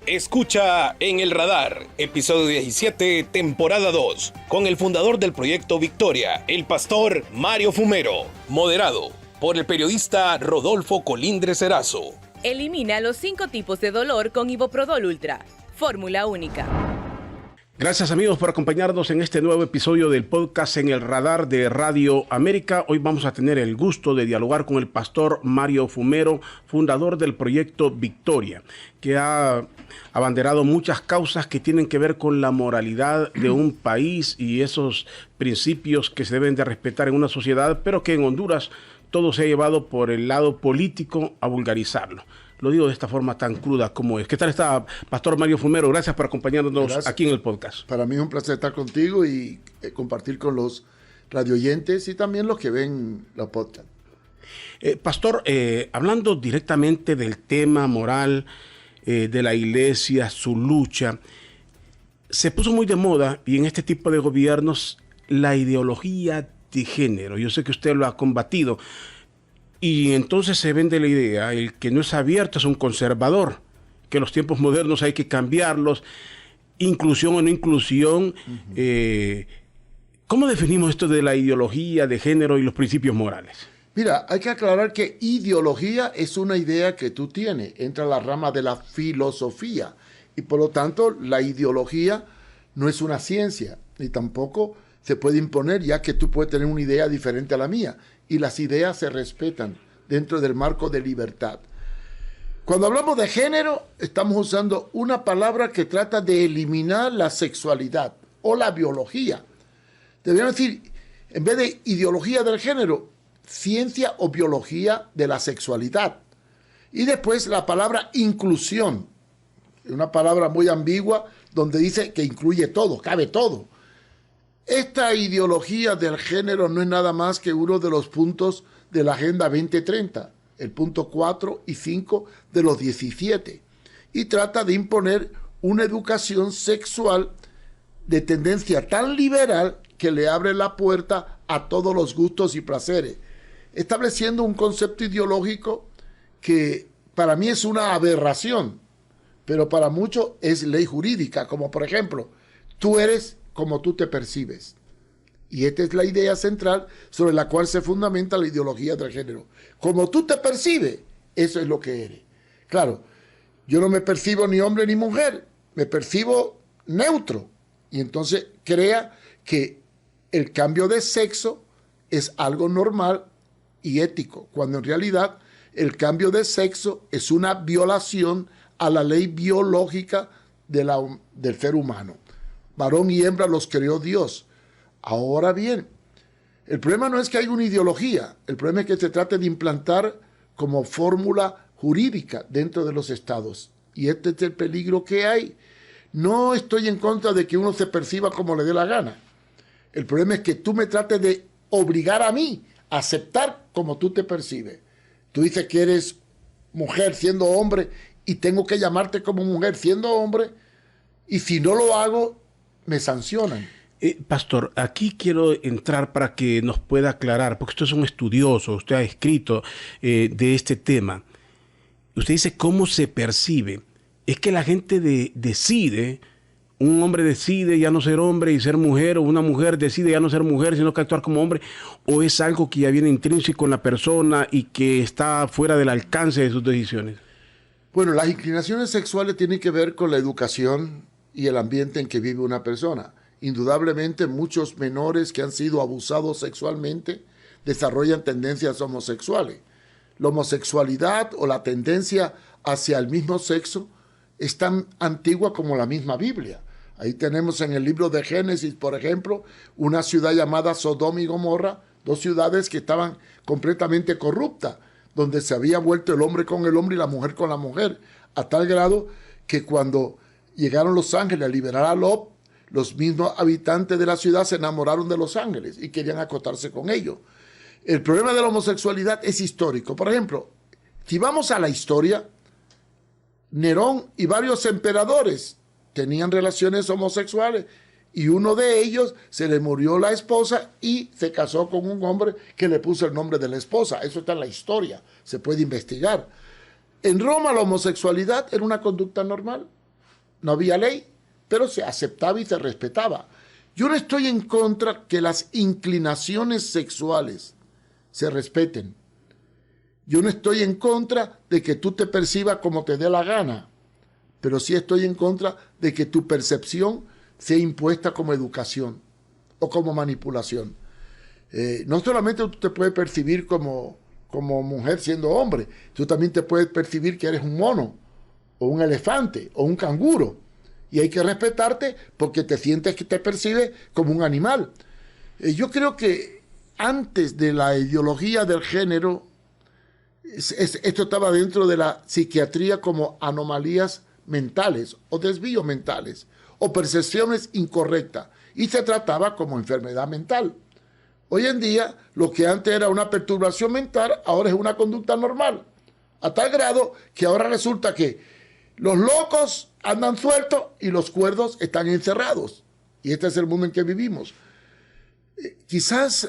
Escucha En el Radar, episodio 17, temporada 2, con el fundador del proyecto Victoria, el pastor Mario Fumero, moderado por el periodista Rodolfo Colindres Erazo. Elimina los 5 tipos de dolor con Iboprodol Ultra, fórmula única. Gracias amigos por acompañarnos en este nuevo episodio del podcast En el Radar de Radio América. Hoy vamos a tener el gusto de dialogar con el pastor Mario Fumero, fundador del proyecto Victoria, que ha abanderado muchas causas que tienen que ver con la moralidad de un país y esos principios que se deben de respetar en una sociedad, pero que en Honduras todo se ha llevado por el lado político a vulgarizarlo. Lo digo de esta forma tan cruda como es. ¿Qué tal está, Pastor Mario Fumero? Gracias por acompañarnos aquí en el podcast. Para mí es un placer estar contigo y compartir con los radioyentes y también los que ven los podcasts. Pastor, hablando directamente del tema moral de la iglesia, su lucha, se puso muy de moda y en este tipo de gobiernos la ideología de género. Yo sé que usted lo ha combatido. Y entonces se vende la idea, el que no es abierto es un conservador, que los tiempos modernos hay que cambiarlos, inclusión o no inclusión. ¿Cómo definimos esto de la ideología de género y los principios morales? Mira, hay que aclarar que ideología es una idea que tú tienes, entra en la rama de la filosofía, y por lo tanto la ideología no es una ciencia, ni tampoco se puede imponer, ya que tú puedes tener una idea diferente a la mía. Y las ideas se respetan dentro del marco de libertad. Cuando hablamos de género, estamos usando una palabra que trata de eliminar la sexualidad o la biología. Deberíamos decir, en vez de ideología del género, ciencia o biología de la sexualidad. Y después la palabra inclusión, una palabra muy ambigua donde dice que incluye todo, cabe todo. Esta ideología del género no es nada más que uno de los puntos de la Agenda 2030, el punto 4 y 5 de los 17, y trata de imponer una educación sexual de tendencia tan liberal que le abre la puerta a todos los gustos y placeres, estableciendo un concepto ideológico que para mí es una aberración, pero para muchos es ley jurídica, como por ejemplo, tú eres como tú te percibes. Y esta es la idea central sobre la cual se fundamenta la ideología del género. Como tú te percibes, eso es lo que eres. Claro, yo no me percibo ni hombre ni mujer, me percibo neutro. Y entonces crea que el cambio de sexo es algo normal y ético, cuando en realidad el cambio de sexo es una violación a la ley biológica del ser humano. Varón y hembra los creó Dios. Ahora bien, el problema no es que haya una ideología, el problema es que se trate de implantar como fórmula jurídica dentro de los estados. Y este es el peligro que hay. No estoy en contra de que uno se perciba como le dé la gana. El problema es que tú me trates de obligar a mí a aceptar como tú te percibes. Tú dices que eres mujer siendo hombre y tengo que llamarte como mujer siendo hombre, y si no lo hago, me sancionan. Pastor, aquí quiero entrar para que nos pueda aclarar, porque usted es un estudioso, usted ha escrito de este tema. Usted dice cómo se percibe. Es que la gente decide, un hombre decide ya no ser hombre y ser mujer, o una mujer decide ya no ser mujer, sino que actuar como hombre, o es algo que ya viene intrínseco en la persona y que está fuera del alcance de sus decisiones. Bueno, las inclinaciones sexuales tienen que ver con la educación y el ambiente en que vive una persona. Indudablemente muchos menores que han sido abusados sexualmente desarrollan tendencias homosexuales. La homosexualidad o la tendencia hacia el mismo sexo es tan antigua como la misma Biblia. Ahí tenemos en el libro de Génesis, por ejemplo, una ciudad llamada Sodoma y Gomorra, 2 ciudades que estaban completamente corruptas, donde se había vuelto el hombre con el hombre y la mujer con la mujer, a tal grado que cuando llegaron los ángeles a liberar a Lot, los mismos habitantes de la ciudad se enamoraron de los ángeles y querían acotarse con ellos. El problema de la homosexualidad es histórico. Por ejemplo, si vamos a la historia, Nerón y varios emperadores tenían relaciones homosexuales y uno de ellos se le murió la esposa y se casó con un hombre que le puso el nombre de la esposa. Eso está en la historia, se puede investigar. En Roma la homosexualidad era una conducta normal. no había ley, pero se aceptaba y se respetaba. Yo no estoy en contra que las inclinaciones sexuales se respeten. Yo no estoy en contra de que tú te percibas como te dé la gana, pero sí estoy en contra de que tu percepción sea impuesta como educación o como manipulación. No solamente tú te puedes percibir como mujer siendo hombre, tú también te puedes percibir que eres un mono, o un elefante, o un canguro, y hay que respetarte porque te sientes que te percibes como un animal. Yo creo que antes de la ideología del género, esto estaba dentro de la psiquiatría como anomalías mentales o desvíos mentales o percepciones incorrectas y se trataba como enfermedad mental. Hoy en día lo que antes era una perturbación mental ahora es una conducta normal, a tal grado que ahora resulta que los locos andan sueltos y los cuerdos están encerrados, y este es el mundo en que vivimos. Quizás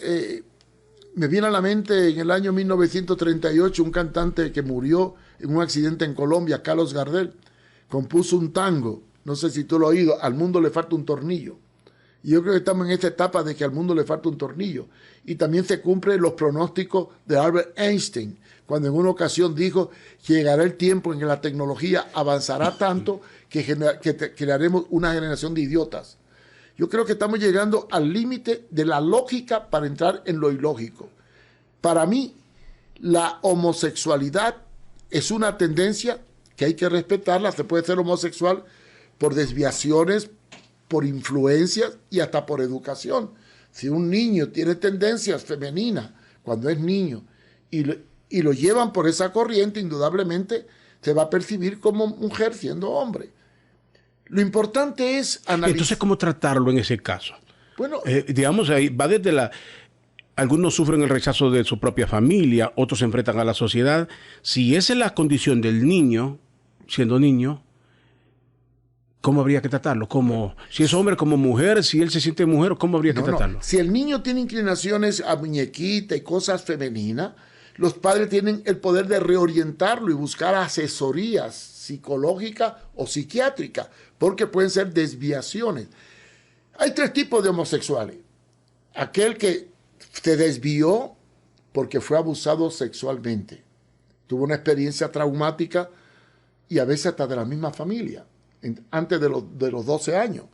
me viene a la mente en el año 1938 un cantante que murió en un accidente en Colombia, Carlos Gardel, compuso un tango, no sé si tú lo has oído, Al mundo le falta un tornillo. Y yo creo que estamos en esta etapa de que al mundo le falta un tornillo. Y también se cumplen los pronósticos de Albert Einstein, cuando en una ocasión dijo que llegará el tiempo en que la tecnología avanzará tanto que crearemos una generación de idiotas. Yo creo que estamos llegando al límite de la lógica para entrar en lo ilógico. Para mí, la homosexualidad es una tendencia que hay que respetarla. Se puede ser homosexual por desviaciones, por influencias y hasta por educación. Si un niño tiene tendencias femeninas cuando es niño y lo llevan por esa corriente, indudablemente se va a percibir como mujer siendo hombre. Lo importante es analizar. Entonces, ¿cómo tratarlo en ese caso? Bueno, digamos, ahí va desde algunos sufren el rechazo de su propia familia, otros se enfrentan a la sociedad. Si esa es la condición del niño, siendo niño, ¿cómo habría que tratarlo? Si es hombre, como mujer, si él se siente mujer, ¿cómo habría que tratarlo? Si el niño tiene inclinaciones a muñequita y cosas femeninas, los padres tienen el poder de reorientarlo y buscar asesorías psicológicas o psiquiátricas, porque pueden ser desviaciones. Hay tres tipos de homosexuales. Aquel que se desvió porque fue abusado sexualmente, tuvo una experiencia traumática y a veces hasta de la misma familia, antes de los 12 años.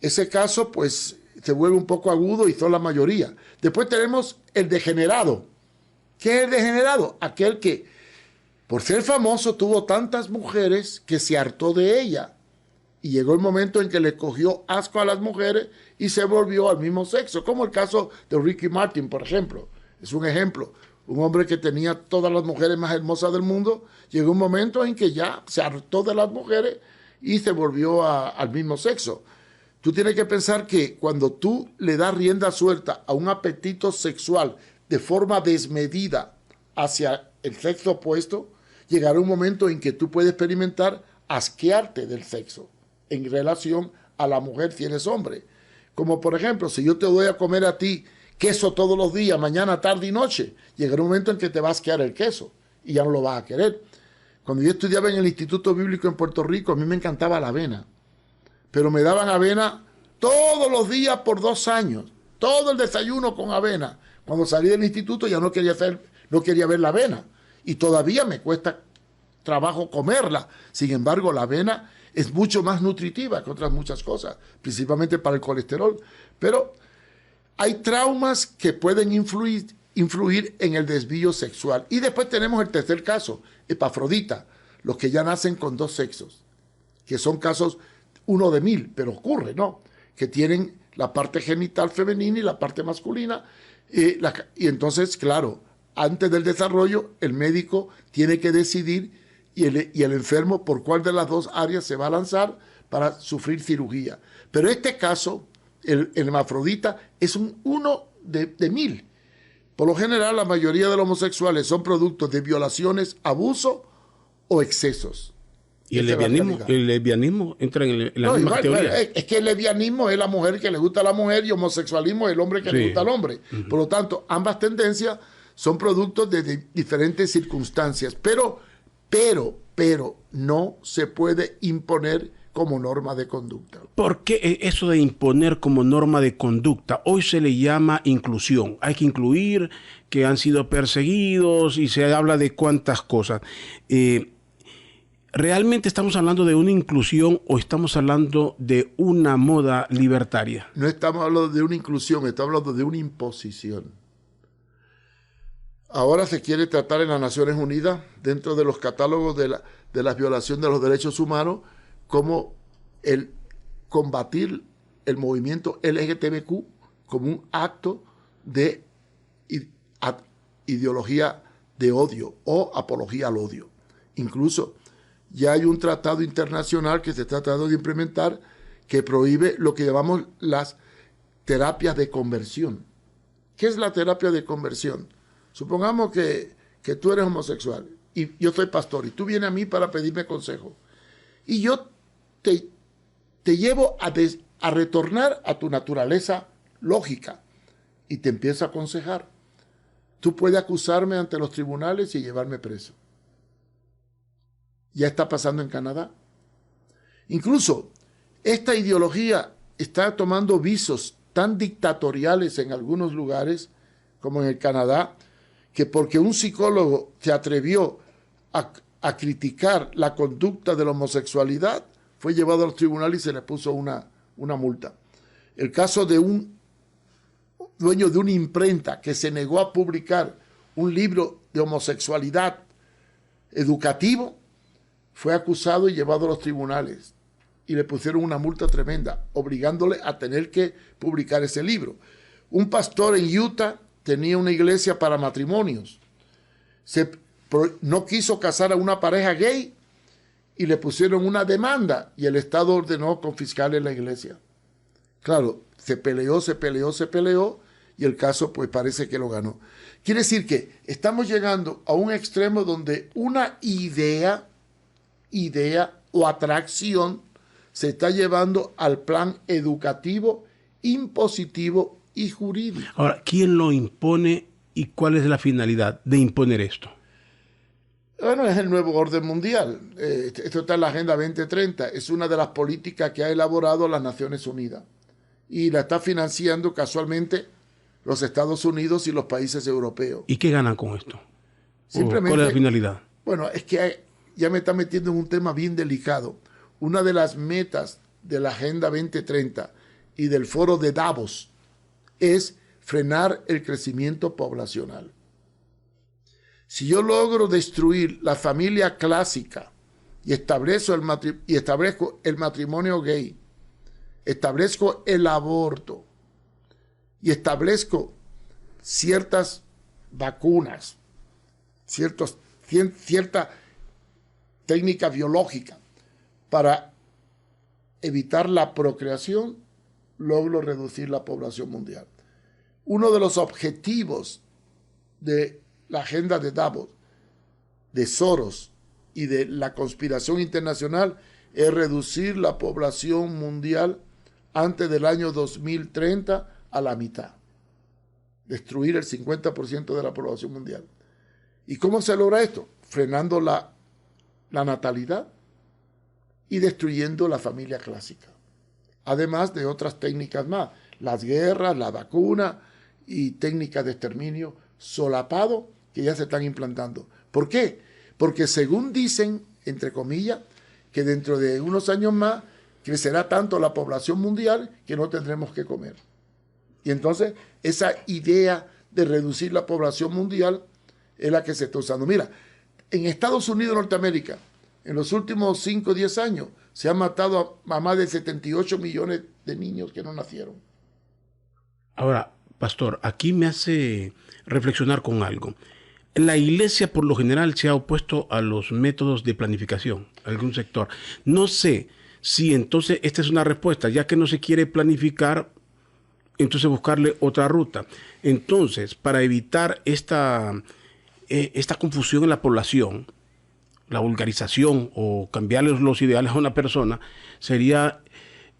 Ese caso, pues, se vuelve un poco agudo y son la mayoría. Después tenemos el degenerado. ¿Qué es el degenerado? Aquel que, por ser famoso, tuvo tantas mujeres que se hartó de ella. Y llegó el momento en que le cogió asco a las mujeres y se volvió al mismo sexo. Como el caso de Ricky Martin, por ejemplo. Es un ejemplo. Un hombre que tenía todas las mujeres más hermosas del mundo, llegó un momento en que ya se hartó de las mujeres y se volvió al mismo sexo. Tú tienes que pensar que cuando tú le das rienda suelta a un apetito sexual de forma desmedida hacia el sexo opuesto, llegará un momento en que tú puedes experimentar asquearte del sexo en relación a la mujer si eres hombre. Como por ejemplo, si yo te doy a comer a ti queso todos los días, mañana, tarde y noche, llegará un momento en que te va a asquear el queso y ya no lo vas a querer. Cuando yo estudiaba en el Instituto Bíblico en Puerto Rico, a mí me encantaba la avena, pero me daban avena todos los días por 2 años, todo el desayuno con avena. Cuando salí del instituto ya no quería ver la avena y todavía me cuesta trabajo comerla. Sin embargo, la avena es mucho más nutritiva que otras muchas cosas, principalmente para el colesterol. Pero hay traumas que pueden influir en el desvío sexual. Y después tenemos el tercer caso, epafrodita, los que ya nacen con 2 sexos, que son casos 1 de 1000, pero ocurre, ¿no? Que tienen la parte genital femenina y la parte masculina. Y entonces, claro, antes del desarrollo, el médico tiene que decidir y el enfermo por cuál de las 2 áreas se va a lanzar para sufrir cirugía. Pero este caso, el hermafrodita, es un 1 de 1000. Por lo general, la mayoría de los homosexuales son productos de violaciones, abuso o excesos. ¿Y el lesbianismo entra en la misma teoría? Es que el lesbianismo es la mujer que le gusta a la mujer y homosexualismo es el hombre que le gusta al hombre. Por lo tanto, ambas tendencias son productos de diferentes circunstancias. Pero no se puede imponer como norma de conducta. ¿Por qué eso de imponer como norma de conducta? Hoy se le llama inclusión. Hay que incluir que han sido perseguidos y se habla de cuántas cosas. ¿Realmente estamos hablando de una inclusión o estamos hablando de una moda libertaria? No estamos hablando de una inclusión, estamos hablando de una imposición. Ahora se quiere tratar en las Naciones Unidas, dentro de los catálogos de la violación de los derechos humanos, como el combatir el movimiento LGTBQ como un acto de ideología de odio o apología al odio. Incluso ya hay un tratado internacional que se está tratando de implementar que prohíbe lo que llamamos las terapias de conversión. ¿Qué es la terapia de conversión? Supongamos que tú eres homosexual y yo soy pastor y tú vienes a mí para pedirme consejo. Y yo te llevo a retornar a tu naturaleza lógica y te empiezo a aconsejar. Tú puedes acusarme ante los tribunales y llevarme preso. Ya está pasando en Canadá. Incluso esta ideología está tomando visos tan dictatoriales en algunos lugares como en el Canadá, que porque un psicólogo se atrevió a criticar la conducta de la homosexualidad, fue llevado a los tribunales y se le puso una multa. El caso de un dueño de una imprenta que se negó a publicar un libro de homosexualidad educativo, fue acusado y llevado a los tribunales y le pusieron una multa tremenda, obligándole a tener que publicar ese libro. Un pastor en Utah tenía una iglesia para matrimonios. No quiso casar a una pareja gay y le pusieron una demanda y el Estado ordenó confiscarle la iglesia. Claro, se peleó y el caso pues parece que lo ganó. Quiere decir que estamos llegando a un extremo donde una idea o atracción se está llevando al plan educativo, impositivo y jurídico. Ahora, ¿quién lo impone y cuál es la finalidad de imponer esto? Bueno, es el nuevo orden mundial. Esto está en la Agenda 2030. Es una de las políticas que ha elaborado las Naciones Unidas. Y la está financiando casualmente los Estados Unidos y los países europeos. ¿Y qué ganan con esto? Simplemente, ¿cuál es la finalidad? Bueno, es que ya me está metiendo en un tema bien delicado. Una de las metas de la Agenda 2030 y del Foro de Davos es frenar el crecimiento poblacional. Si yo logro destruir la familia clásica y establezco el matrimonio gay, establezco el aborto y establezco ciertas vacunas, cierta técnica biológica para evitar la procreación, logro reducir la población mundial. Uno de los objetivos de la agenda de Davos, de Soros y de la conspiración internacional es reducir la población mundial antes del año 2030 a la mitad. Destruir el 50% de la población mundial. ¿Y cómo se logra esto? Frenando la natalidad y destruyendo la familia clásica. Además de otras técnicas más, las guerras, la vacuna y técnicas de exterminio solapado que ya se están implantando. ¿Por qué? Porque según dicen, entre comillas, que dentro de unos años más crecerá tanto la población mundial que no tendremos que comer. Y entonces esa idea de reducir la población mundial es la que se está usando. Mira, en Estados Unidos de Norteamérica, en los últimos 5 o 10 años, se han matado a más de 78 millones de niños que no nacieron. Ahora, pastor, aquí me hace reflexionar con algo. La iglesia por lo general se ha opuesto a los métodos de planificación, algún sector. No sé si entonces esta es una respuesta, ya que no se quiere planificar, entonces buscarle otra ruta. Entonces, para evitar esta confusión en la población, la vulgarización o cambiarle los ideales a una persona, sería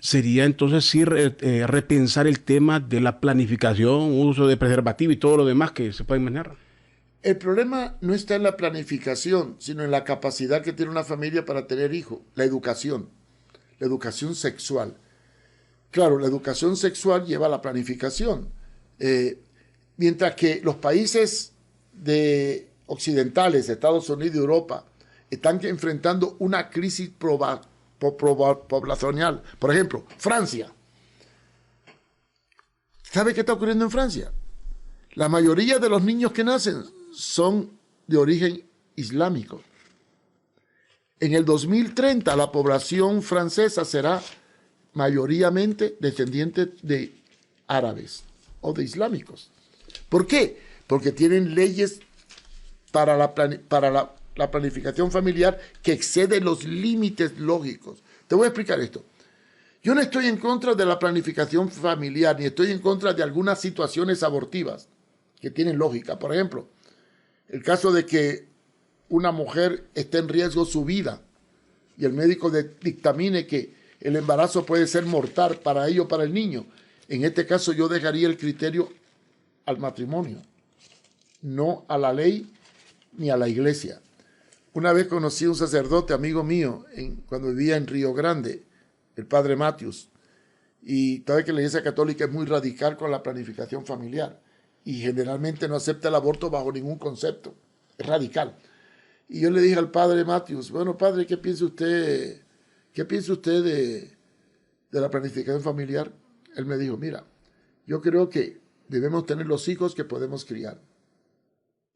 entonces sí repensar el tema de la planificación, uso de preservativo y todo lo demás que se puede manejar. El problema no está en la planificación, sino en la capacidad que tiene una familia para tener hijos, la educación. la educación sexual. Claro, la educación sexual lleva a la planificación. Mientras que los países occidentales, Estados Unidos y Europa, están enfrentando una crisis poblacional. Por ejemplo, Francia. ¿Sabe qué está ocurriendo en Francia? La mayoría de los niños que nacen son de origen islámico. En el 2030 la población francesa será mayoritariamente descendiente de árabes o de islámicos. ¿Por qué? Porque tienen leyes para la planificación familiar que exceden los límites lógicos. Te voy a explicar esto. Yo no estoy en contra de la planificación familiar, ni estoy en contra de algunas situaciones abortivas que tienen lógica. Por ejemplo, el caso de que una mujer esté en riesgo su vida y el médico dictamine que el embarazo puede ser mortal para ella o para el niño. En este caso yo dejaría el criterio al matrimonio, no a la ley ni a la iglesia. Una vez conocí a un sacerdote, amigo mío, cuando vivía en Río Grande, el padre Matthews, y sabe que la iglesia católica es muy radical con la planificación familiar y generalmente no acepta el aborto bajo ningún concepto, es radical. Y yo le dije al padre Matthews, bueno, padre, ¿qué piensa usted de la planificación familiar? Él me dijo, mira, yo creo que debemos tener los hijos que podemos criar,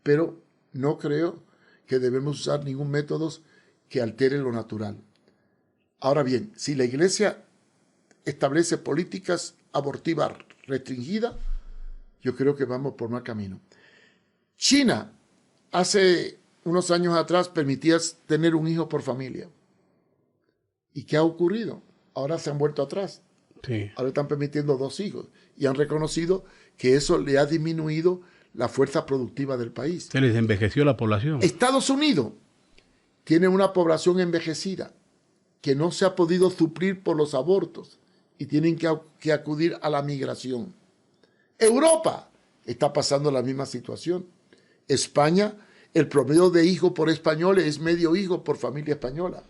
pero no creo que debemos usar ningún método que altere lo natural. Ahora bien, si la iglesia establece políticas abortivas restringidas, yo creo que vamos por mal camino. China, hace unos años atrás, permitía tener un hijo por familia. ¿Y qué ha ocurrido? Ahora se han vuelto atrás. Sí. Ahora están permitiendo 2 hijos y han reconocido que eso le ha disminuido la fuerza productiva del país. Se les envejeció la población. Estados Unidos tiene una población envejecida que no se ha podido suplir por los abortos y tienen que acudir a la migración. Europa está pasando la misma situación. España, el promedio de hijos por españoles es medio hijo por familia española.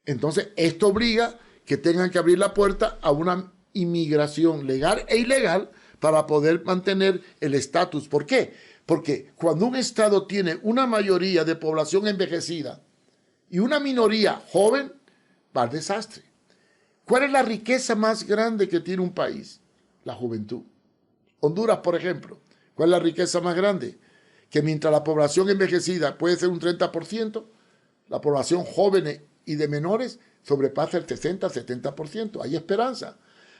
Entonces, esto obliga que tengan que abrir la puerta a una inmigración legal e ilegal para poder mantener el estatus. ¿Por qué? Porque cuando un estado tiene una mayoría de población envejecida y una minoría joven, va al desastre. ¿Cuál es la riqueza más grande que tiene un país? La juventud. Honduras, por ejemplo, ¿cuál es la riqueza más grande? Que mientras la población envejecida puede ser un 30%, la población joven y de menores sobrepasa el 60-70%. Hay esperanza.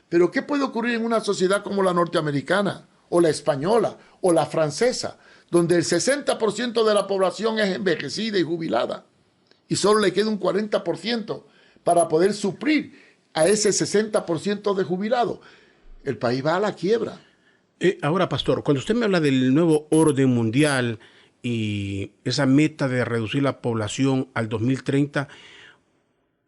Pero ¿qué puede ocurrir en una sociedad como la norteamericana, o la española, o la francesa, donde el 60% de la población es envejecida y jubilada, y solo le queda un 40% para poder suplir a ese 60% de jubilados? El país va a la quiebra. Ahora, pastor, cuando usted me habla del nuevo orden mundial y esa meta de reducir la población al 2030,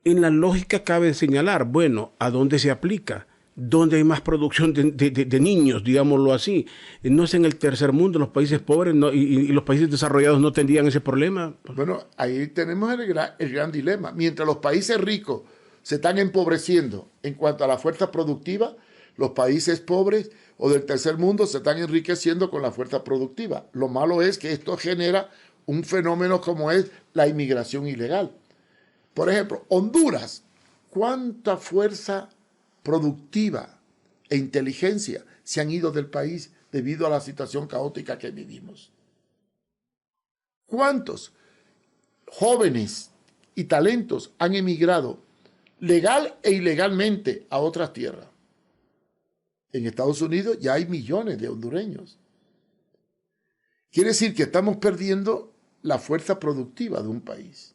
en la lógica cabe señalar, bueno, ¿a dónde se aplica? ¿Dónde hay más producción de niños, digámoslo así? ¿No es en el tercer mundo, los países pobres y los países desarrollados no tendrían ese problema? Bueno, ahí tenemos el gran dilema. Mientras los países ricos se están empobreciendo en cuanto a la fuerza productiva, los países pobres o del tercer mundo se están enriqueciendo con la fuerza productiva. Lo malo es que esto genera un fenómeno como es la inmigración ilegal. Por ejemplo, Honduras, ¿cuánta fuerza productiva e inteligencia se han ido del país debido a la situación caótica que vivimos? ¿Cuántos jóvenes y talentos han emigrado legal e ilegalmente a otras tierras? En Estados Unidos ya hay millones de hondureños. Quiere decir que estamos perdiendo la fuerza productiva de un país,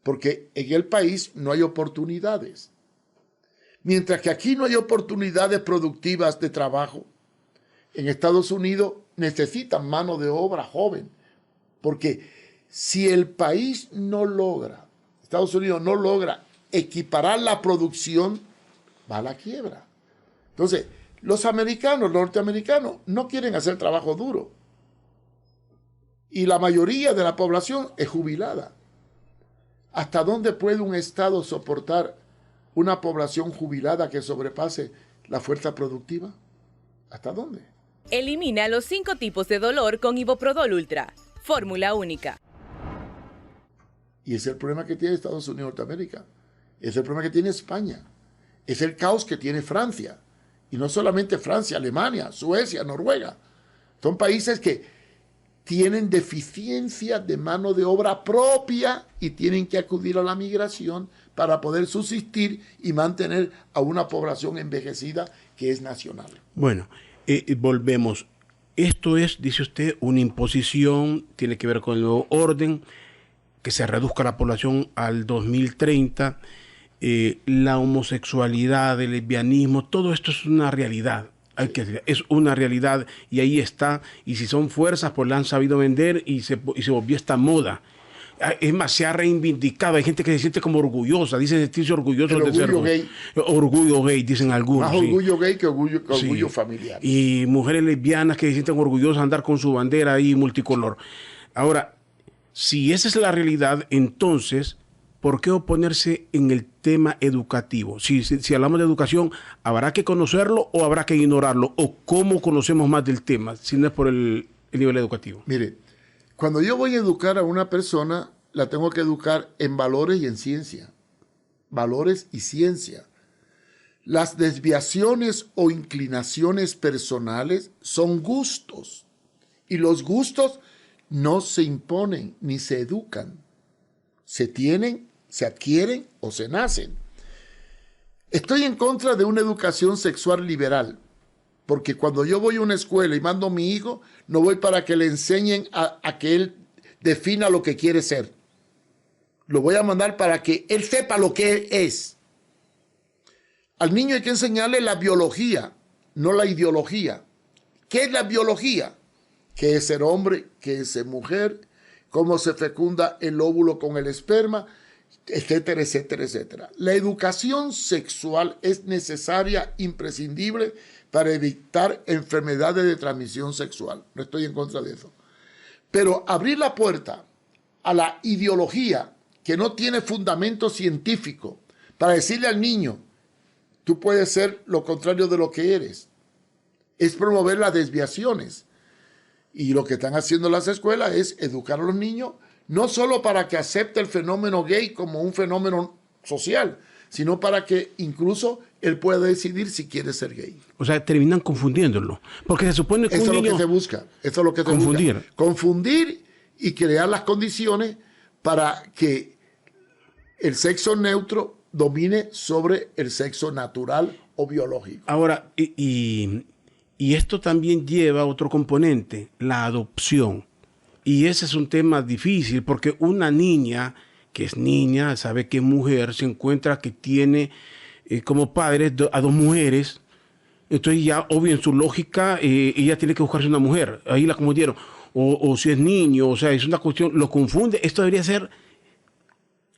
porque en el país no hay oportunidades. Mientras que aquí no hay oportunidades productivas de trabajo, en Estados Unidos necesitan mano de obra joven, porque si el país no logra, Estados Unidos no logra equiparar la producción, va a la quiebra. Entonces, los norteamericanos, no quieren hacer trabajo duro. Y la mayoría de la población es jubilada. ¿Hasta dónde puede un Estado soportar una población jubilada que sobrepase la fuerza productiva? ¿Hasta dónde? Elimina los 5 tipos de dolor con Iboprodol Ultra. Fórmula única. Y es el problema que tiene Estados Unidos de Norteamérica. Es el problema que tiene España. Es el caos que tiene Francia. Y no solamente Francia, Alemania, Suecia, Noruega. Son países que tienen deficiencia de mano de obra propia y tienen que acudir a la migración para poder subsistir y mantener a una población envejecida que es nacional. Bueno, volvemos. Esto es, dice usted, una imposición, tiene que ver con el nuevo orden, que se reduzca la población al 2030, la homosexualidad, el lesbianismo, todo esto es una realidad. Es una realidad y ahí está, y si son fuerzas pues la han sabido vender y se volvió esta moda. Es más, se ha reivindicado, hay gente que se siente como orgullosa, dice sentirse orgulloso de ser gay. Orgullo gay, dicen algunos. Más orgullo gay que orgullo familiar. Y mujeres lesbianas que se sienten orgullosas de andar con su bandera ahí multicolor. Ahora, si esa es la realidad, entonces, ¿por qué oponerse en el tema educativo? Si hablamos de educación, ¿habrá que conocerlo o habrá que ignorarlo? ¿O cómo conocemos más del tema si no es por el nivel educativo? Mire, cuando yo voy a educar a una persona, la tengo que educar en valores y en ciencia. Valores y ciencia. Las desviaciones o inclinaciones personales son gustos. Y los gustos no se imponen ni se educan. Se tienen, se adquieren o se nacen. Estoy en contra de una educación sexual liberal, porque cuando yo voy a una escuela y mando a mi hijo, no voy para que le enseñen a que él defina lo que quiere ser. Lo voy a mandar para que él sepa lo que es. Al niño hay que enseñarle la biología, no la ideología. ¿Qué es la biología? ¿Qué es ser hombre? ¿Qué es ser mujer? ¿Cómo se fecunda el óvulo con el esperma? Etcétera, etcétera, etcétera. La educación sexual es necesaria, imprescindible para evitar enfermedades de transmisión sexual. No estoy en contra de eso. Pero abrir la puerta a la ideología que no tiene fundamento científico para decirle al niño, tú puedes ser lo contrario de lo que eres, es promover las desviaciones. Y lo que están haciendo las escuelas es educar a los niños no solo para que acepte el fenómeno gay como un fenómeno social, sino para que incluso él pueda decidir si quiere ser gay. O sea, terminan confundiéndolo. Porque se supone que eso un es niño... lo que se busca. Eso es lo que se confundir. busca. Confundir y crear las condiciones para que el sexo neutro domine sobre el sexo natural o biológico. Ahora, y esto también lleva a otro componente, la adopción. Y ese es un tema difícil porque una niña que es niña, sabe que es mujer, se encuentra que tiene como padres a 2 mujeres. Entonces ya, obvio, en su lógica, ella tiene que buscarse una mujer. Ahí la confundieron. O si es niño, o sea, es una cuestión, lo confunde. ¿Esto debería ser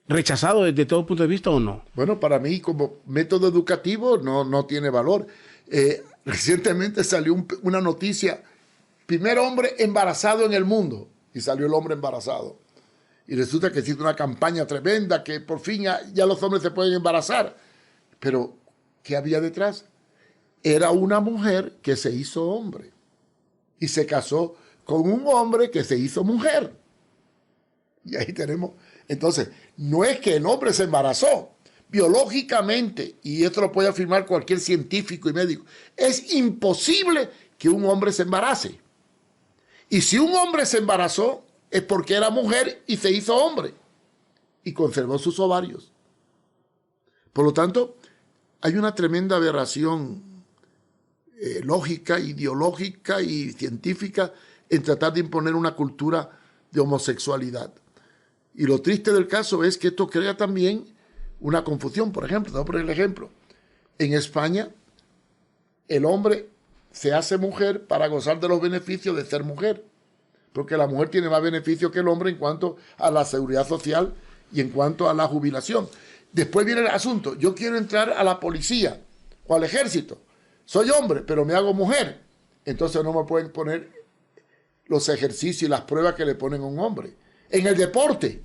rechazado desde todo punto de vista o no? Bueno, para mí como método educativo no tiene valor. Recientemente salió una noticia, primer hombre embarazado en el mundo, y salió el hombre embarazado. Y resulta que existe una campaña tremenda que por fin ya los hombres se pueden embarazar. Pero, ¿qué había detrás? Era una mujer que se hizo hombre y se casó con un hombre que se hizo mujer. Y ahí tenemos. Entonces, no es que el hombre se embarazó. Biológicamente, y esto lo puede afirmar cualquier científico y médico, es imposible que un hombre se embarace. Y si un hombre se embarazó, es porque era mujer y se hizo hombre y conservó sus ovarios. Por lo tanto, hay una tremenda aberración lógica, ideológica y científica en tratar de imponer una cultura de homosexualidad. Y lo triste del caso es que esto crea también una confusión. Por ejemplo, te voy a poner el ejemplo. En España, el hombre se hace mujer para gozar de los beneficios de ser mujer, porque la mujer tiene más beneficios que el hombre en cuanto a la seguridad social y en cuanto a la jubilación. Después viene el asunto, yo quiero entrar a la policía o al ejército, soy hombre, pero me hago mujer, entonces no me pueden poner los ejercicios y las pruebas que le ponen a un hombre. En el deporte,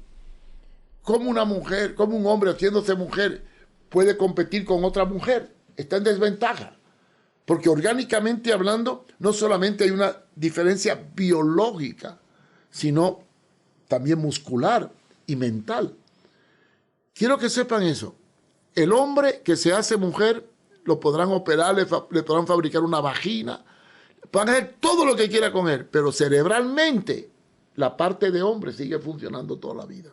¿cómo una mujer, cómo un hombre haciéndose mujer puede competir con otra mujer. Está en desventaja. Porque orgánicamente hablando, no solamente hay una diferencia biológica, sino también muscular y mental. Quiero que sepan eso. El hombre que se hace mujer, lo podrán operar, le podrán fabricar una vagina, van a hacer todo lo que quiera con él, pero cerebralmente la parte de hombre sigue funcionando toda la vida.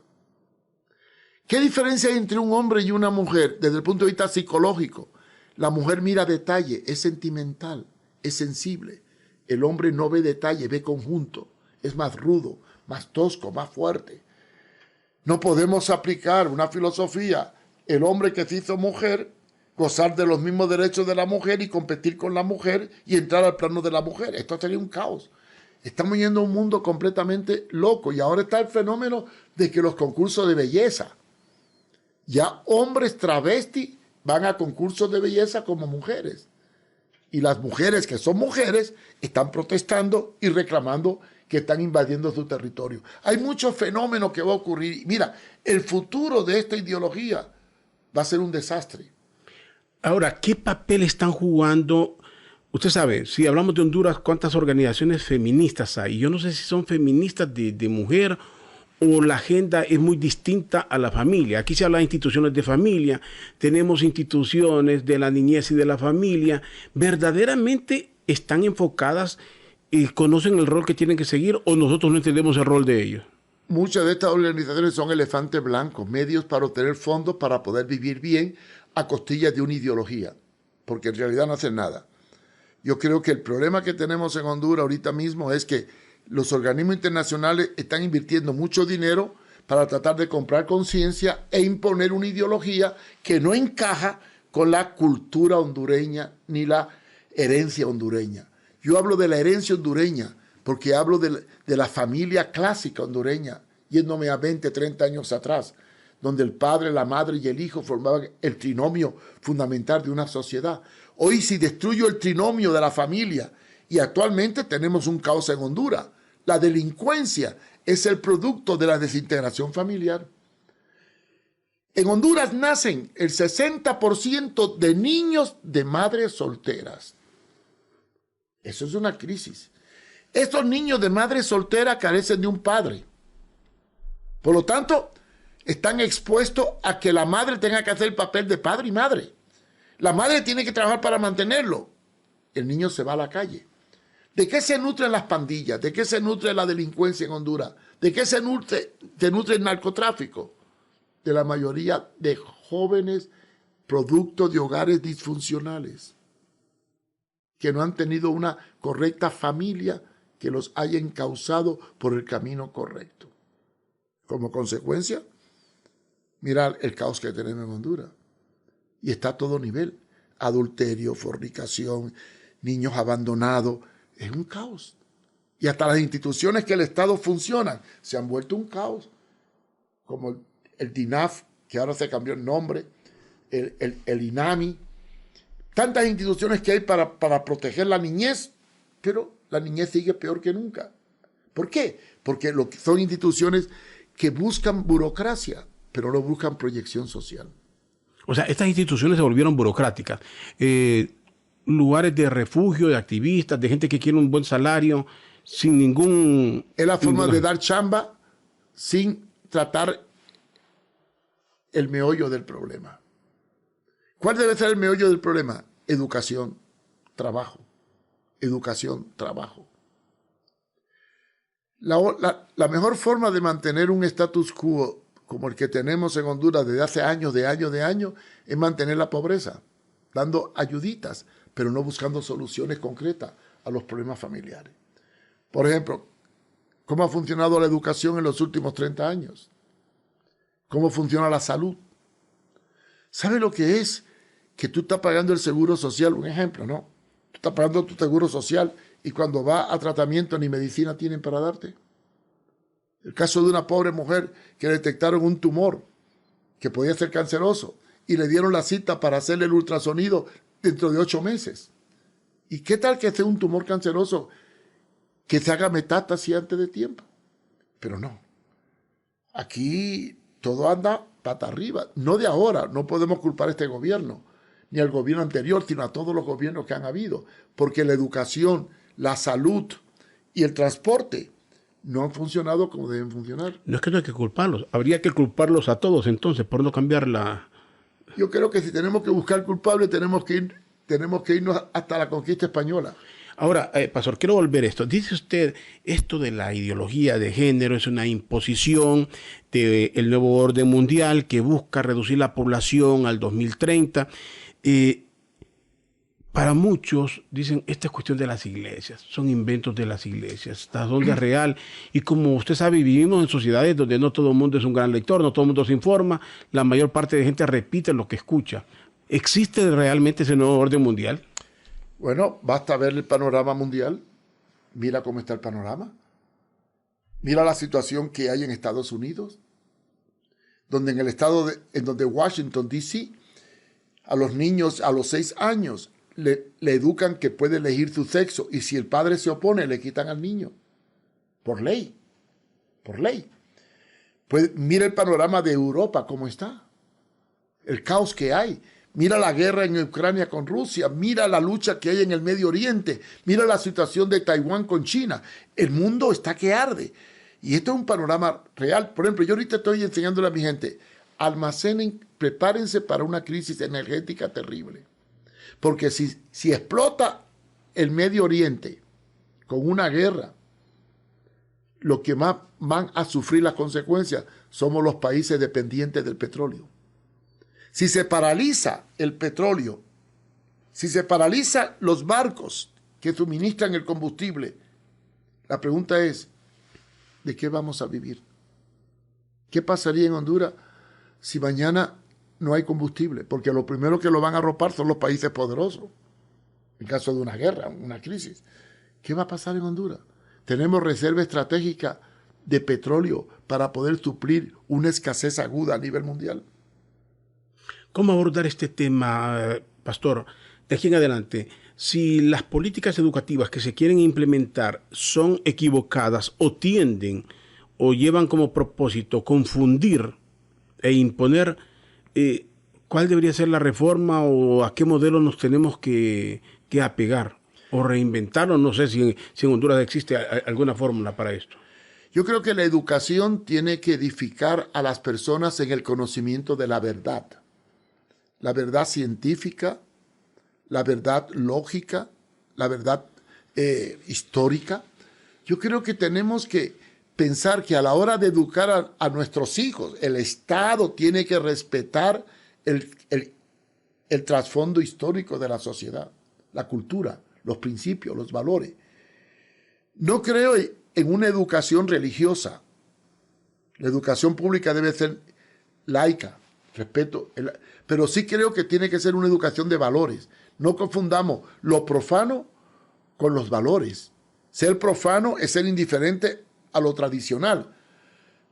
¿Qué diferencia hay entre un hombre y una mujer desde el punto de vista psicológico? La mujer mira detalle, es sentimental, es sensible. El hombre no ve detalle, ve conjunto. Es más rudo, más tosco, más fuerte. No podemos aplicar una filosofía, el hombre que se hizo mujer, gozar de los mismos derechos de la mujer y competir con la mujer y entrar al plano de la mujer. Esto sería un caos. Estamos yendo a un mundo completamente loco y ahora está el fenómeno de que los concursos de belleza, ya hombres travestis van a concursos de belleza como mujeres. Y las mujeres que son mujeres están protestando y reclamando que están invadiendo su territorio. Hay muchos fenómenos que va a ocurrir. Mira, el futuro de esta ideología va a ser un desastre. Ahora, ¿qué papel están jugando? Usted sabe, si hablamos de Honduras, ¿cuántas organizaciones feministas hay? Yo no sé si son feministas de mujer o la agenda es muy distinta a la familia. Aquí se habla de instituciones de familia, tenemos instituciones de la niñez y de la familia. ¿Verdaderamente están enfocadas y conocen el rol que tienen que seguir o nosotros no entendemos el rol de ellos? Muchas de estas organizaciones son elefantes blancos, medios para obtener fondos para poder vivir bien a costillas de una ideología, porque en realidad no hacen nada. Yo creo que el problema que tenemos en Honduras ahorita mismo es que los organismos internacionales están invirtiendo mucho dinero para tratar de comprar conciencia e imponer una ideología que no encaja con la cultura hondureña ni la herencia hondureña. Yo hablo de la herencia hondureña porque hablo de la familia clásica hondureña, yéndome a 20, 30 años atrás, donde el padre, la madre y el hijo formaban el trinomio fundamental de una sociedad. Hoy si destruyo el trinomio de la familia, y actualmente tenemos un caos en Honduras. La delincuencia es el producto de la desintegración familiar. En Honduras nacen el 60% de niños de madres solteras. Eso es una crisis. Estos niños de madres solteras carecen de un padre. Por lo tanto, están expuestos a que la madre tenga que hacer el papel de padre y madre. La madre tiene que trabajar para mantenerlo. El niño se va a la calle. ¿De qué se nutren las pandillas? ¿De qué se nutre la delincuencia en Honduras? ¿De qué se nutre el narcotráfico? De la mayoría de jóvenes producto de hogares disfuncionales que no han tenido una correcta familia que los haya encauzado por el camino correcto. Como consecuencia, mirad el caos que tenemos en Honduras. Y está a todo nivel. Adulterio, fornicación, niños abandonados. Es un caos. Y hasta las instituciones que el Estado funcionan se han vuelto un caos. Como el DINAF, que ahora se cambió el nombre, el INAMI. Tantas instituciones que hay para proteger la niñez, pero la niñez sigue peor que nunca. ¿Por qué? Porque son instituciones que buscan burocracia, pero no buscan proyección social. O sea, estas instituciones se volvieron burocráticas. Lugares de refugio, de activistas, de gente que quiere un buen salario, sin ningún... Es la forma de dar chamba sin tratar el meollo del problema. ¿Cuál debe ser el meollo del problema? Educación, trabajo. Educación, trabajo. La mejor forma de mantener un status quo como el que tenemos en Honduras desde hace años, es mantener la pobreza, dando ayuditas, pero no buscando soluciones concretas a los problemas familiares. Por ejemplo, ¿cómo ha funcionado la educación en los últimos 30 años? ¿Cómo funciona la salud? ¿Sabe lo que es que tú estás pagando el seguro social? Un ejemplo, ¿no? Tú estás pagando tu seguro social y cuando vas a tratamiento ni medicina tienen para darte. El caso de una pobre mujer que detectaron un tumor que podía ser canceroso y le dieron la cita para hacerle el ultrasonido dentro de 8 meses. ¿Y qué tal que sea un tumor canceroso que se haga metástasis antes de tiempo? Pero no. Aquí todo anda pata arriba. No de ahora, no podemos culpar a este gobierno, ni al gobierno anterior, sino a todos los gobiernos que han habido, porque la educación, la salud y el transporte no han funcionado como deben funcionar. No es que no hay que culparlos, habría que culparlos a todos entonces por no cambiar la... Yo creo que si tenemos que buscar culpables, tenemos que irnos hasta la conquista española. Ahora, pastor, quiero volver a esto. Dice usted, esto de la ideología de género es una imposición del nuevo orden mundial que busca reducir la población al 2030. Para muchos, dicen, esta es cuestión de las iglesias, son inventos de las iglesias, ¿hasta dónde es real? Y como usted sabe, vivimos en sociedades donde no todo el mundo es un gran lector, no todo el mundo se informa, la mayor parte de gente repite lo que escucha. ¿Existe realmente ese nuevo orden mundial? Bueno, basta ver el panorama mundial. Mira cómo está el panorama. Mira la situación que hay en Estados Unidos, donde en el estado en donde Washington, D.C., a los niños a los 6 años le educan que puede elegir su sexo, y si el padre se opone, le quitan al niño. Por ley. Por ley. Pues mira el panorama de Europa, cómo está. El caos que hay. Mira la guerra en Ucrania con Rusia, mira la lucha que hay en el Medio Oriente, mira la situación de Taiwán con China. El mundo está que arde. Y esto es un panorama real. Por ejemplo, yo ahorita estoy enseñándole a mi gente, almacenen, prepárense para una crisis energética terrible. Porque si explota el Medio Oriente con una guerra, lo que más van a sufrir las consecuencias somos los países dependientes del petróleo. Si se paraliza el petróleo, si se paralizan los barcos que suministran el combustible, la pregunta es, ¿de qué vamos a vivir? ¿Qué pasaría en Honduras si mañana no hay combustible? Porque lo primero que lo van a arropar son los países poderosos, en caso de una guerra, una crisis. ¿Qué va a pasar en Honduras? Tenemos reserva estratégica de petróleo para poder suplir una escasez aguda a nivel mundial. ¿Cómo abordar este tema, pastor? De aquí en adelante, si las políticas educativas que se quieren implementar son equivocadas o tienden o llevan como propósito confundir e imponer, ¿cuál debería ser la reforma o a qué modelo nos tenemos que apegar o reinventarlo? No sé si en Honduras existe alguna fórmula para esto. Yo creo que la educación tiene que edificar a las personas en el conocimiento de la verdad científica, la verdad lógica, la verdad histórica. Yo creo que tenemos que pensar que a la hora de educar a nuestros hijos, el Estado tiene que respetar el trasfondo histórico de la sociedad, la cultura, los principios, los valores. No creo en una educación religiosa. La educación pública debe ser laica, respeto, pero sí creo que tiene que ser una educación de valores. No confundamos lo profano con los valores. Ser profano es ser indiferente a lo tradicional.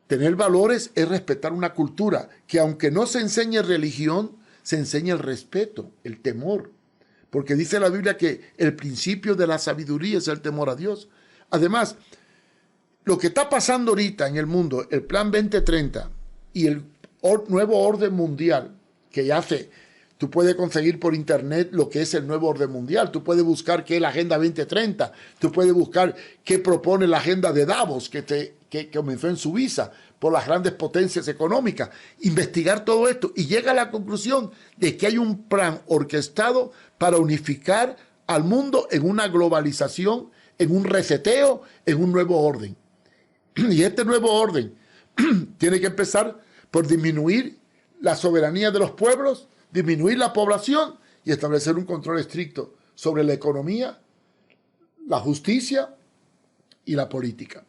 Tener valores es respetar una cultura que, aunque no se enseñe religión, se enseña el respeto, el temor. Porque dice la Biblia que el principio de la sabiduría es el temor a Dios. Además, lo que está pasando ahorita en el mundo, el Plan 2030 y el nuevo orden mundial, que ya tú puedes conseguir por internet lo que es el nuevo orden mundial, tú puedes buscar qué es la Agenda 2030, tú puedes buscar qué propone la Agenda de Davos, que comenzó en Suiza por las grandes potencias económicas, investigar todo esto y llega a la conclusión de que hay un plan orquestado para unificar al mundo en una globalización, en un reseteo, en un nuevo orden. Y este nuevo orden tiene que empezar por disminuir la soberanía de los pueblos, disminuir la población y establecer un control estricto sobre la economía, la justicia y la política.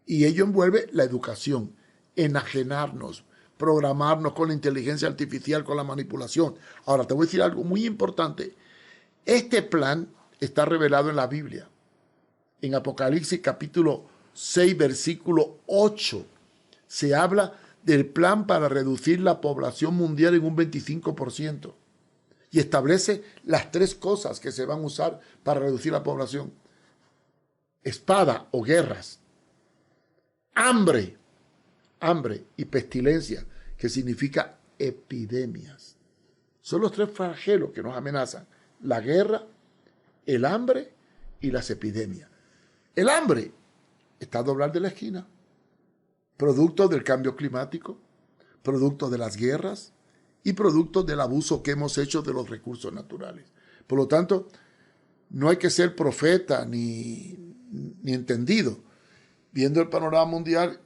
Y ello envuelve la educación, enajenarnos, programarnos con la inteligencia artificial, con la manipulación. Ahora, te voy a decir algo muy importante. Este plan está revelado en la Biblia. En Apocalipsis capítulo 6, versículo 8, se habla del plan para reducir la población mundial en un 25%. Y establece las 3 cosas que se van a usar para reducir la población. Espada o guerras. Hambre y pestilencia, que significa epidemias. Son los 3 flagelos que nos amenazan: la guerra, el hambre y las epidemias. El hambre está a doblar de la esquina, producto del cambio climático, producto de las guerras y producto del abuso que hemos hecho de los recursos naturales. Por lo tanto, no hay que ser profeta ni entendido. Viendo el panorama mundial,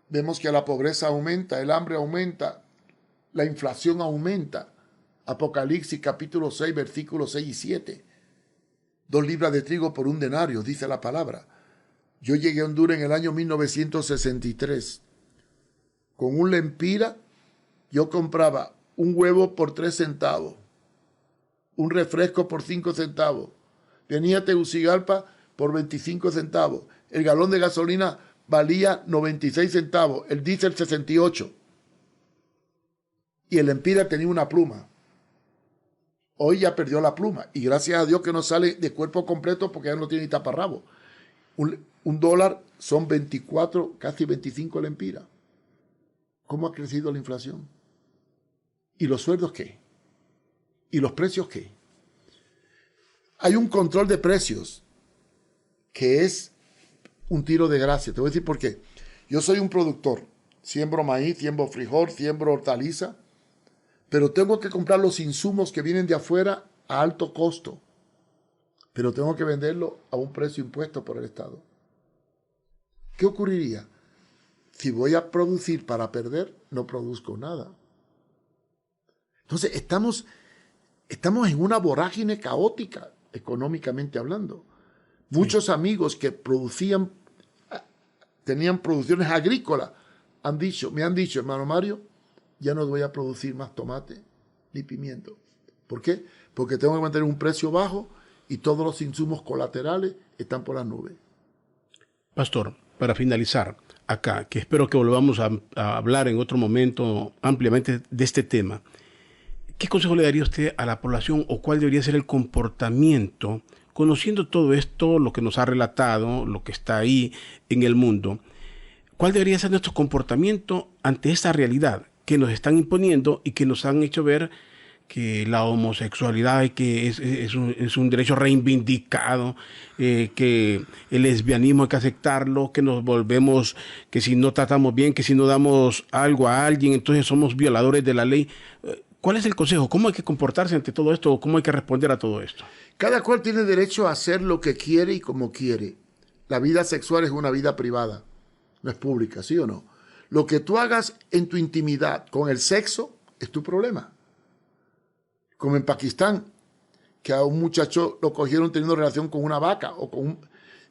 vemos que la pobreza aumenta, el hambre aumenta, la inflación aumenta. Apocalipsis capítulo 6, versículos 6 y 7. 2 libras de trigo por 1 denario, dice la palabra. Yo llegué a Honduras en el año 1963. Con un lempira yo compraba un huevo por 3 centavos, un refresco por 5 centavos. Venía a Tegucigalpa por 25 centavos. El galón de gasolina valía 96 centavos, el diésel 68. Y el lempira tenía una pluma. Hoy ya perdió la pluma y gracias a Dios que no sale de cuerpo completo porque ya no tiene ni taparrabo. Un dólar son 24, casi 25 lempiras. ¿Cómo ha crecido la inflación? ¿Y los sueldos qué? ¿Y los precios qué? Hay un control de precios que es un tiro de gracia. Te voy a decir por qué. Yo soy un productor. Siembro maíz, siembro frijol, siembro hortaliza, pero tengo que comprar los insumos que vienen de afuera a alto costo. Pero tengo que venderlo a un precio impuesto por el Estado. ¿Qué ocurriría? Si voy a producir para perder, no produzco nada. Entonces, estamos en una vorágine caótica, económicamente hablando. Sí. Muchos amigos que tenían producciones agrícolas, me han dicho, hermano Mario, ya no voy a producir más tomate ni pimiento. ¿Por qué? Porque tengo que mantener un precio bajo y todos los insumos colaterales están por las nubes. Pastor, para finalizar acá, que espero que volvamos a hablar en otro momento ampliamente de este tema, ¿qué consejo le daría usted a la población o cuál debería ser el comportamiento, conociendo todo esto, lo que nos ha relatado, lo que está ahí en el mundo? ¿Cuál debería ser nuestro comportamiento ante esta realidad que nos están imponiendo y que nos han hecho ver que la homosexualidad que es un derecho reivindicado, que el lesbianismo hay que aceptarlo, que nos volvemos, que si no tratamos bien, que si no damos algo a alguien, entonces somos violadores de la ley? ¿Cuál es el consejo? ¿Cómo hay que comportarse ante todo esto o cómo hay que responder a todo esto? Cada cual tiene derecho a hacer lo que quiere y como quiere. La vida sexual es una vida privada, no es pública, ¿sí o no? Lo que tú hagas en tu intimidad con el sexo es tu problema. Como en Pakistán, que a un muchacho lo cogieron teniendo relación con una vaca o con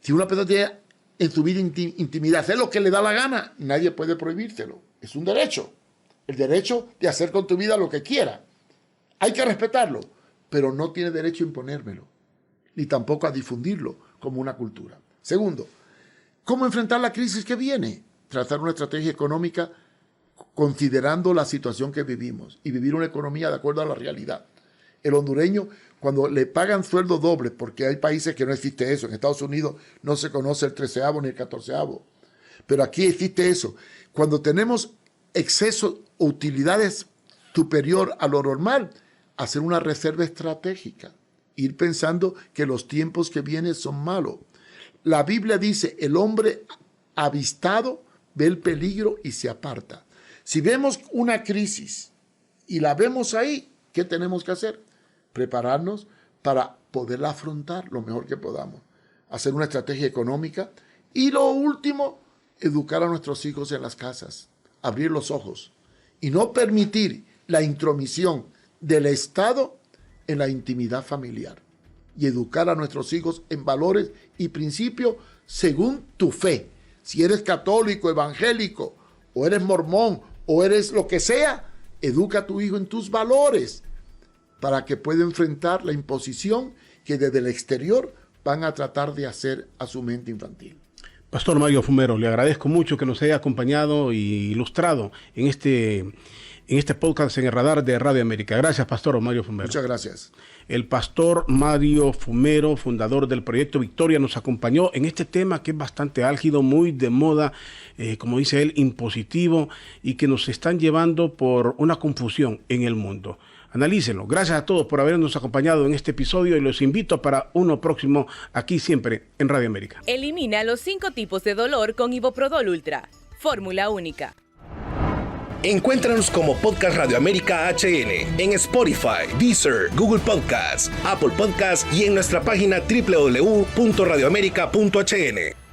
si una persona tiene en su vida intimidad hacer lo que le da la gana, nadie puede prohibírselo. Es un derecho. El derecho de hacer con tu vida lo que quiera. Hay que respetarlo, pero no tiene derecho a imponérmelo, ni tampoco a difundirlo como una cultura. Segundo, ¿cómo enfrentar la crisis que viene? Trazar una estrategia económica considerando la situación que vivimos y vivir una economía de acuerdo a la realidad. El hondureño, cuando le pagan sueldo doble, porque hay países que no existe eso, en Estados Unidos no se conoce el 13avo ni el 14avo, pero aquí existe eso. Cuando tenemos exceso o utilidades superior a lo normal, hacer una reserva estratégica, ir pensando que los tiempos que vienen son malos. La Biblia dice, el hombre avistado ve el peligro y se aparta. Si vemos una crisis y la vemos ahí, ¿qué tenemos que hacer? Prepararnos para poderla afrontar lo mejor que podamos. Hacer una estrategia económica y lo último, educar a nuestros hijos en las casas, abrir los ojos y no permitir la intromisión del Estado en la intimidad familiar y educar a nuestros hijos en valores y principios según tu fe. Si eres católico, evangélico, o eres mormón, o eres lo que sea, educa a tu hijo en tus valores para que pueda enfrentar la imposición que desde el exterior van a tratar de hacer a su mente infantil. Pastor Mario Fumero, le agradezco mucho que nos haya acompañado y ilustrado en en este podcast en el radar de Radio América. Gracias, Pastor Mario Fumero. Muchas gracias. El pastor Mario Fumero, fundador del Proyecto Victoria, nos acompañó en este tema que es bastante álgido, muy de moda, como dice él, impositivo, y que nos están llevando por una confusión en el mundo. Analícenlo. Gracias a todos por habernos acompañado en este episodio y los invito para uno próximo aquí siempre en Radio América. Elimina los 5 tipos de dolor con Iboprodol Ultra. Fórmula única. Encuéntranos como Podcast Radio América HN en Spotify, Deezer, Google Podcasts, Apple Podcasts y en nuestra página www.radioamerica.hn.